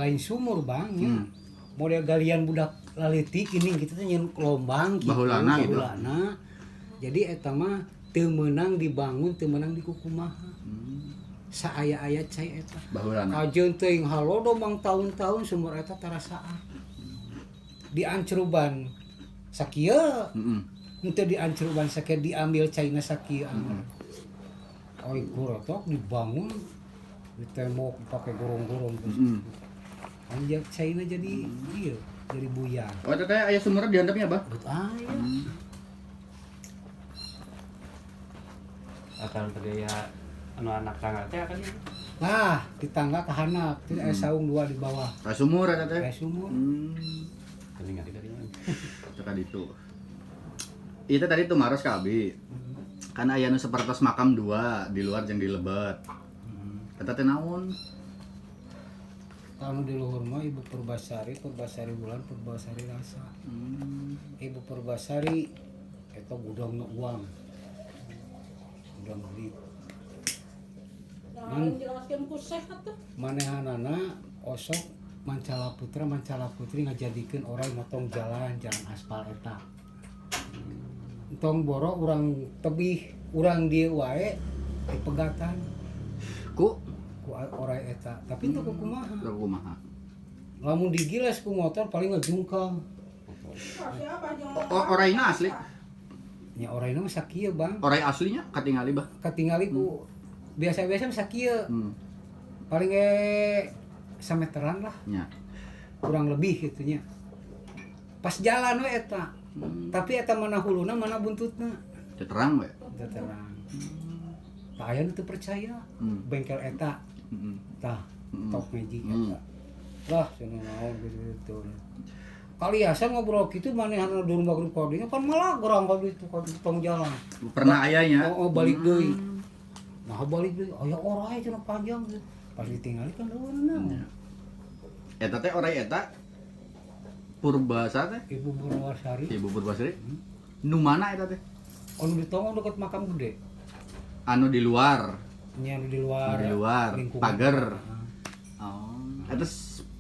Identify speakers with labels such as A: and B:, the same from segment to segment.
A: Lain sumur bang ya. Model galian budak laletik ini kita tuh nyen gelombang gitu
B: bahulana gitu.
A: Jadi eta mah teu meunang dibangun, teu meunang dikukumaha. Saaya-aya cai eta.
B: Bahulana.
A: Ajeun teuing halodo mang tahun-tahun sumur eta tarasaan. Diancruban sakieu. Henteu diancruban sakieu diambil caina sakieu. Oi gorotok dibangun di tembok pakai gorong-gorong terus. Anjak China jadi iya, jadi buyar.
B: Oh, itu kayak ayah sumurnya dihandapnya, Bah?
A: Betul aya.
C: Akan terjaya anu anak tangga teh akan ya.
A: Nah, di tangga ke handap, tidak ada saung dua di bawah.
B: Kayak sumur eta teh.
A: Kayak sumur.
C: Kelingan dikalian.
B: Cekak ditu. Itu tadi tuh maros kabi. Kan aya nu sapertos makam dua di luar jeung di lebet. Eta teh naon?
A: Anu di luhur mah Ibu Purbasari Bulan, Purbasari Rasa. Ibu Purbasari eta gudangna uang. Gudang duit.
D: Jelaskeun ku sehat tuh.
A: Manehanana osok Mancala Putri ngajadikeun orang motong jalan aspal eta. Tong boro urang tebih, urang dieu wae dipegatan. Ku orang eta, tapi itu kumaha. Lamun digiles ku motor paling ngejungkang.
B: Orayna asli.
A: Nya orayna mah sakieu, Bang.
B: Oray aslinya katingali, Bah.
A: Katingali ku biasa-biasa mah sakieu. Paling sameteran lah.
B: Nya.
A: Kurang lebih gitu nya. Pas jalan we eta. Tapi eta mana huluna mana buntutna.
B: Teu terang we.
A: Teu terang. Tah aya nu teu percaya. Bengkel eta. Tah, top magic eta. Lah, cenah naon gitu. Kaliasan ngobrol kitu manehna durung bagru kodinya kan malah gorang kodi itu tong jalan.
B: Pernah ayahnya.
A: Oh, balik deui. Nah, balik deui. Aya oray cenah panjang gitu. Pas ditinggali kan leuweunna.
B: Eta teh oray eta Purbasari teh?
A: Ibu Purbasari.
B: Ibu Purbasari. Nu mana eta teh?
A: Anu di tonggo deket makam gede.
B: Anu di luar.
A: Nya di luar.
B: Di luar. Pagar. Oh. Eta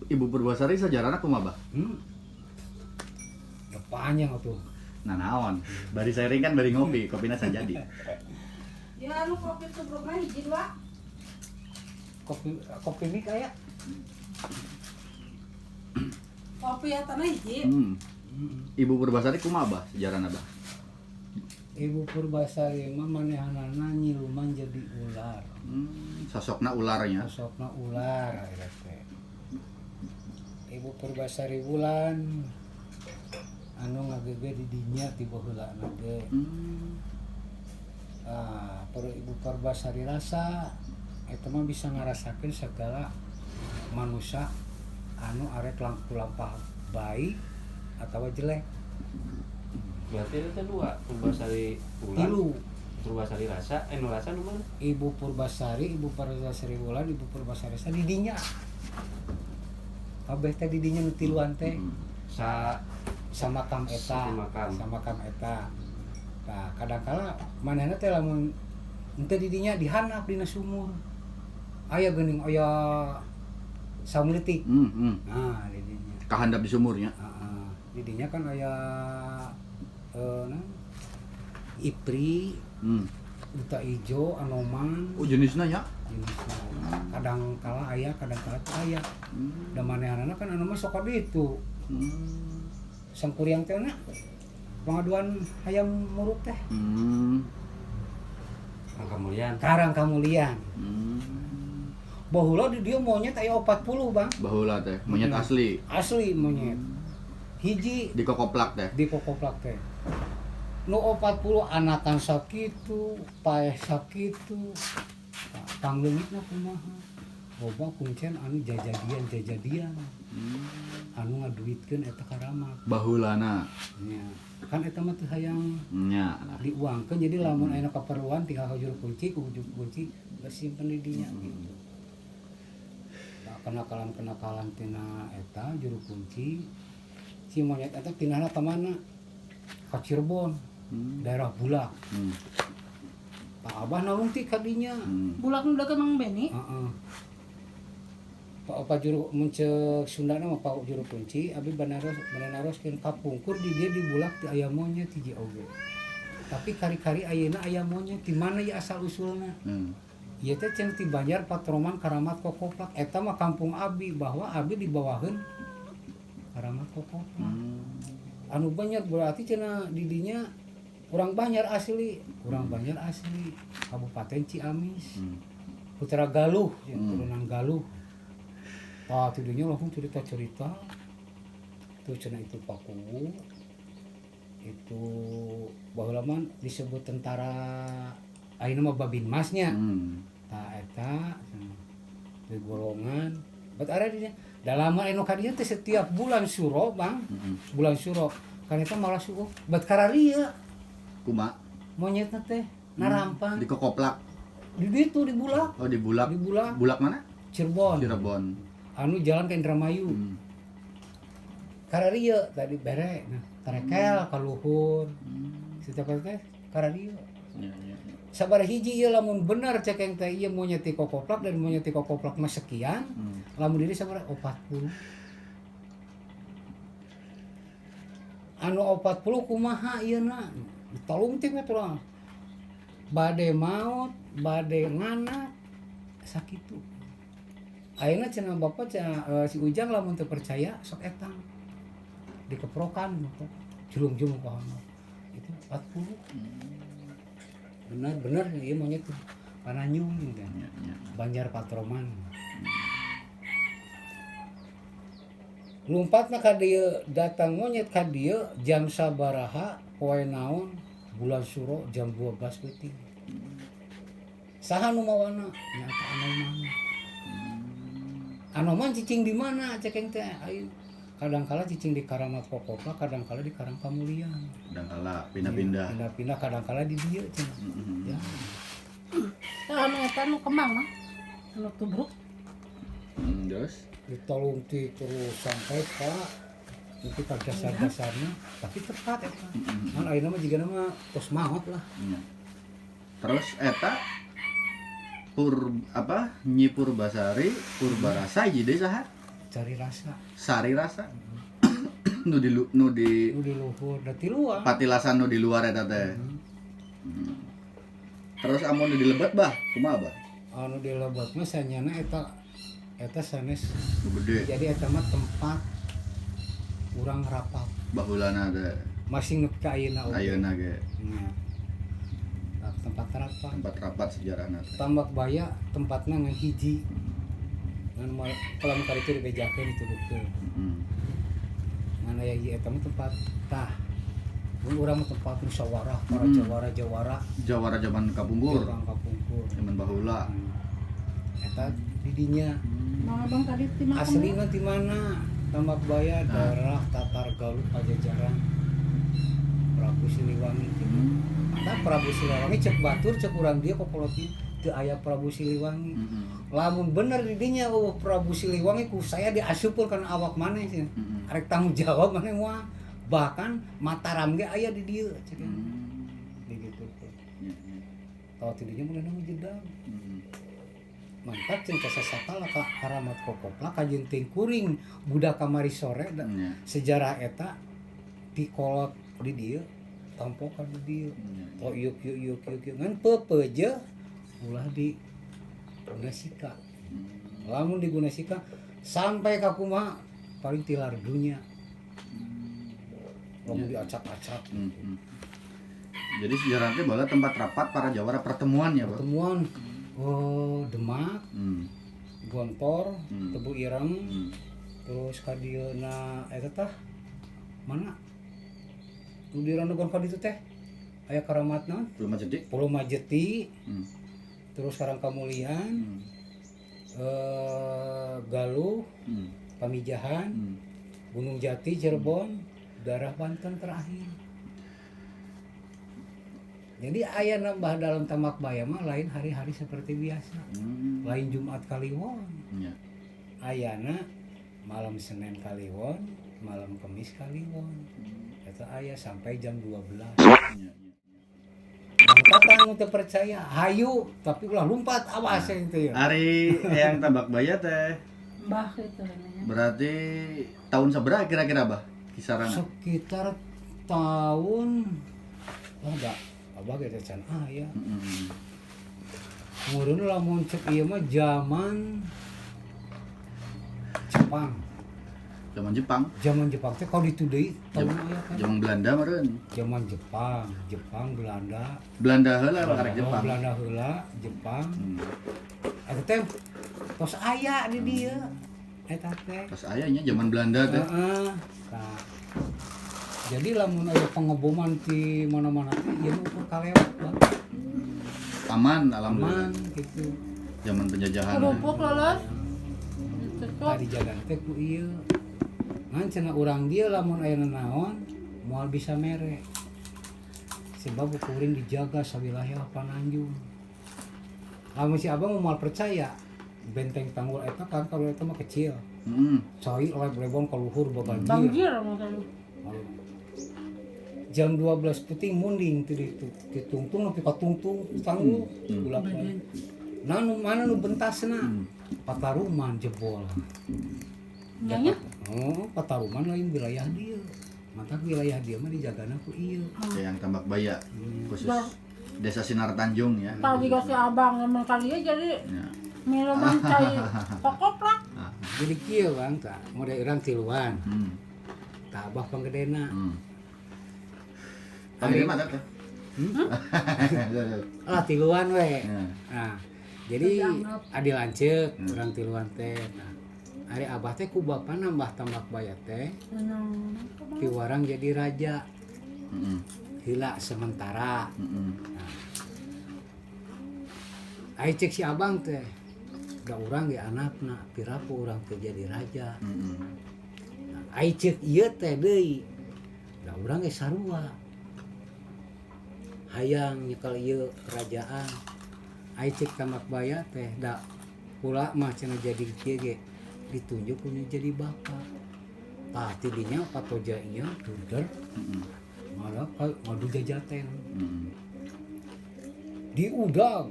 B: Ibu Purbasari sajarana kumaha, Bah?
A: Ya panjang atuh.
B: Nah, naon? Bari sharing kan bari ngopi, kopina sajadi.
D: Ya anu kopi sebrukna hiji dua.
A: Kopi mik aya.
D: Kopi atana hiji.
B: Ibu Purbasari kumaha, Bah? Sejarahna, Bah?
A: Ibu Purbasari mah manehanana nyiluman jadi ular.
B: Sosokna ularnya.
A: Sosokna ular akhirnya teh. Ibu Purbasari Bulan anu agege di dinya ti baheulana ge. Perlu Ibu Purbasari rasa eta mah bisa ngarasakeun segala manusia anu arek lampah baik atau jelek.
C: Berarti itu dua Purbasari Wulan.
A: Tilu.
C: Purbasari rasa, nu rasa nu mana?
A: Ibu Purbasari Wulan, Ibu Purbasari rasa di dinya. Kabeh teh di dinya nu tiluan teh. Sama kam eta. Sama kam eta. Nah, kadang-kala manehna teh lamun henteu di dinya dihanap dina sumur. Aya geuning aya saumleutik. Nah, di dinya.
B: Kahandap di sumurnya.
A: Heeh. Di dinya kan aya ipri, buta ijo, anoman.
B: Oh jenisnya ya?
A: Jenisna. Kadang-kala aya, kadang-kala teu aya. Da manehanana kan anu mah sok ditu. Sangkuriang teh na pengaduan hayam muruk teh.
C: Kemulian.
A: Karang Kamulian. Baheula di dieu monyet aya 40, Bang.
B: Baheula teh, monyet asli.
A: Asli monyet. Hiji
B: Di kokoplak teh.
A: di kokoplak teh. Nu 40 anakan sakitu, paeh sakitu. Pangleungitna kumaha? Loba kuncen anu jajadian. Anu ngaduitkeun eta karamat.
B: Baheulana.
A: Nya. Kan eta mah teu hayang
B: Nya.
A: diuangkeun jadi lamun aya kaperluan tinggal ka juru kunci, ku juru kunci geus simpen di dinya gitu. Nah, kenakalan tina eta juru kunci si monyet eta pinahna ka mana? Ka Cirebon, daerah Bulak. Pak Abah nalung ti ka dinya.
D: Bulak nu deket Mang Beni.
A: Heeh. Pak juru muncul Sundana mah Pak juru kunci, abi banaroskeun kapungkur di dia di Bulak ti aya monyet hiji oge. Tapi kari-kari ayeuna aya monyet, di mana ya asal usulna? Ieu teh cenah ti Banjar Patroman Karamat Kokoplak, eta mah kampung abi, bahwa abi di bawaheun Karamat Kokoplak. Anu Banjar berarti cenah di dinya urang Banjar asli, Kabupaten Ciamis. Putra Galuh, turunan Galuh. Tidinya langsung cerita-cerita itu cenah itu Paku itu baheula mah disebut tentara ayeuna mah Babin Masnya. Eta di golongan bet area di dinya dalam anu ka dinya teh setiap bulan Suro, Bang. Bulan Suro kan eta malah sueuh bet kararieu
B: Kuma
A: monyetna teh narampang
B: di kokoplak.
A: di ditu di Bulak.
B: Oh di Bulak.
A: Di Bulak.
B: Bulak mana?
A: Cirebon.
B: Anu
A: Jalan ke Indramayu. Kararieu tadi bere, nah tarekel ka luhur. Setiap teh kararieu. Sabar hiji ieu lamun bener cekeng teh ieu monyet ti kokoplak dan monyet ti kokoplak mah sekian. Lamun diri sabar 40. Anu 40 kumaha ieuna? Tolong teh atuh. Bade maot, bade ngana sakitu. Ayeuna cenah bapak si Ujang lamun teu percaya sok etang dikeprokan gitu. Julung-julung pohon. Itu 40. Benar ieu monyet Pananyung kan. Banjar Patroman. Lumpatna ka dieu datang monyet ka dieu jam sabaraha poe naon bulan Suro jam 12 peuting. Saha nu mawana? Nyata Anoman. Anoman cicing di mana cekeng teh? Ayo. Kadang-kala cicing di Karamat Kokoplak, kadang-kala di Karang Kamulian.
B: Kadang-kala pindah-pindah.
A: Pindah-pindah kadang-kala di dieu cenah. Ya.
D: Anu eta nu kembang mah. Anu tubruk.
B: Terus
A: Ditolong terus sampai ka itu ka dasar-dasarnya, tapi tepat eta. Kan ayeuna mah jigana mah tos maot lah.
B: Terus eta Nyi Purbasari, Purbarasa hiji deui saha?
A: Cari rasa.
B: Sari rasa. nu di
A: Nu di luhur da ti luar.
B: patilasan nu di luar eta teh. Terus amun nu di lebet bah, kumaha bah?
A: Anu di lebet mah sanyana eta sanes
B: Nu gede.
A: jadi eta mah tempat urang rapat.
B: Baheulana teh.
A: Masih nepi ka ayeuna oge.
B: Ayeuna ge.
A: Nah, tempat rapat.
B: Tempat rapat sejarahna teh.
A: Tambak Baya tempatna ngan hiji. Ngan kalau kali itu dibejakeun dituduhkeun. Ngan aya ieu eta mah tempat tah Urang tempat musyawarah para jawara-jawara
B: Jawara zaman kapungkur,
A: orang kapungkur.
B: zaman baheula.
A: Eta di dinya
D: Mang abang tadi ti makan.
A: aslina di mana? Tambak Baya daerah Tatar Galuh Pajajaran. Prabu Siliwangi gitu. Mata Prabu Siliwangi cek batur cek urang dia kopolotin teu aya Prabu Siliwangi. Lamun bener di dinya Prabu Siliwangi ku saya diasupkeun kana awak maneh sih. Arek tanggung jawab maneh moal. Bahkan Mataram ge aya di dieu cek. Di gitu. Tahu tidinya mulai nang jedang. Mantap cing casa sakala ka haramat kokopla ka jeung kuring budak kamari sore da, sejarah eta dikolot di dieu tampokan di dieu oh yuk ngan pepeje ulah di Gunasika lamun di Gunasika sampai ka kumaha paling tilar dunya lamun diacak-acak
B: Jadi sejarah teh bola tempat rapat para jawara pertemuan ya, Pak.
A: pertemuan Demak Gontor Tebu Ireng terus kadieuna eta tah mana nu dirandegon ka ditu teh aya karamat naon
B: Belum jadi.
A: Pulau Majeti terus Karang Kamulian Galuh Pamijahan Gunung Jati Cirebon daerah Banten terakhir. Jadi aya nambah dalam Tambak Baya mah lain hari-hari seperti biasa. Lain Jumat Kaliwon.
B: Iya.
A: Ayana malam Senin Kaliwon, malam Kamis Kaliwon. Eta aya sampai jam 12.
B: Iya.
A: Kata nu teu percaya, hayu tapi ulah lumpat awas itu ya.
B: Hari yang Tambak Baya teh
D: Mbah itu namanya.
B: berarti tahun seberapa kira-kira, Bah? Kisaran.
A: Sekitar tahun enggak abah ge can aya. Meureun lamun cek ieu mah zaman Jepang.
B: Zaman Jepang.
A: Zaman Jepang teh kalau ditu deui tahun aya kan.
B: Zaman Belanda meureun.
A: Zaman Jepang, Belanda.
B: Belanda heula karek Jepang.
A: Belanda heula, Jepang. Eta teh tos aya di dieu. Eta teh.
B: Pas ayahnya zaman Belanda teh.
A: Heeh. Nah. Jadi lamun aya pengeboman di mana-mana teh ieu ukur kalewat, Bang.
B: Aman
A: Aman
B: alhamdulillah.
A: gitu.
B: Zaman penjajahan.
D: Kerupuk lolos.
A: Tadi jalan teh ku ieu. Ngan cenah urang dia lamun aya naon moal bisa mere. Sebab kuring dijaga sawilayah Pananjung. Lamun si Abang moal percaya benteng tanggul eta kan kalau eta mah kecil. Cai leb-lebon ka luhur babanjir.
D: Banjir maksudnya.
A: Jam 12 puting munding teu ditungtung nepi ka tungtung tanggul ulak. Nah nu mana nu bentasna? Pataruman jebol.
D: Nyanya?
A: Oh, Pataruman lain wilayah dia. Mantap wilayah dia mah dijagana ku ieu.
B: Yang Tambak Baya khusus Desa Sinar Tanjung ya.
D: Tahu juga si abang emang kali ya jadi
B: Ya.
D: minuman cai kokop lah.
A: Jadi kieu Bang tah, model urang tiluan. Tah abah panggedena.
B: Panggil mata teh.
A: Ah tiluan we.
B: Ya.
A: Nah, jadi adi lanceuk urang tiluan teh. Nah, ari abah teh ku bapa nambah Tambak Baya teh ti warang jadi raja. Hila sementara. Ai cek si abang teh. Da urang ge anakna pirapo urang teh jadi raja. Ai cek ieu teh deui. Da urang ge sarua. Hayang nyekel ieu kerajaan. Ai cek Tambak Baya teh da pula mah cenah jadi kieu ge ditunjuk punya jadi bapak. Tah tidinya patoja ieu duder. Malah ngadu jajaten. Diudang.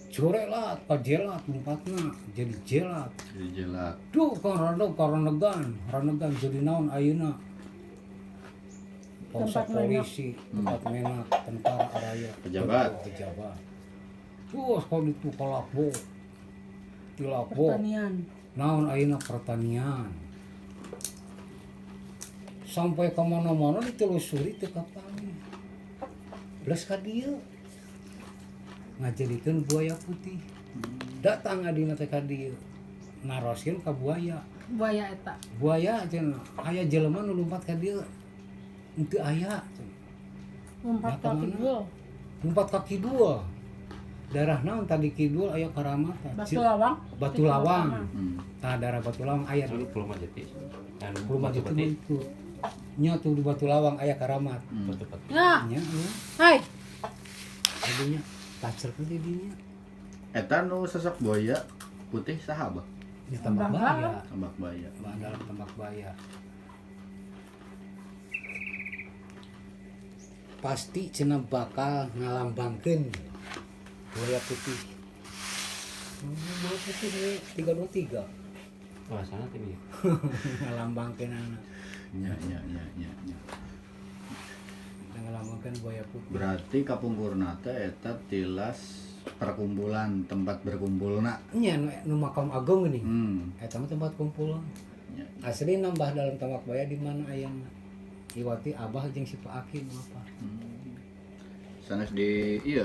A: Corelat, pajelat, lompatna jadi jelat.
B: Jadi jelat.
A: Duh, karenegan jadi naon ayeuna? Polsek polisi, tempat menak, tentara raya,
B: Pejabat.
A: Terus kalau itu kalabo, tilabo,
D: Pertanian.
A: naon ayeuna pertanian. Sampai ke mana-mana ditelusuri teu kapali. Belas ka dieu. Ngajadikeun buaya putih. Datang adina teh ka dieu. Naroskeun ka buaya.
D: Buaya eta.
A: Buaya cenah aya jelema nu lumpat ka dieu. Henteu aya.
D: Lompat
A: Ya,
D: kaki
A: kemana?
D: dulu.
A: Lompat ka kidul. Daerah naon tadi kidul aya Karamata.
D: Batu lawang.
A: Batu Lawang.
B: Hmm.
A: Daerah Batu Lawang aya
C: Dulu Pulau Majati. Anu
A: rumah
C: Batu
A: itu
C: Peti.
A: itu. Nya tuh di Batu Lawang aya Karamat.
B: Hmm.
C: Batu Peti.
D: Ya,
A: Nya ya.
D: hai.
A: Jadinya tacer ke didinya.
B: Eta nu sosok buaya putih saha Abah?
A: Di Tambak Baya.
B: Tambak buaya.
A: Dalam Tambak Baya. Pasti cenah bakal ngalambangkeun buaya putih. Buaya putih we 323
C: Wah, sana teh dia.
A: ngalambangkeun anak.
B: Nya.
A: Ngalambangkeun buaya putih.
B: Berarti kapungkurna teh eta tilas perkumpulan tempat berkumpulna.
A: Nya nu makam agung geuning. Eta mah tempat kumpul.
B: Nya.
A: Asli nambah dalam Tambak Baya di mana ayana. Iwati Abah jeung si Pak Akim apa.
B: Sanes di iya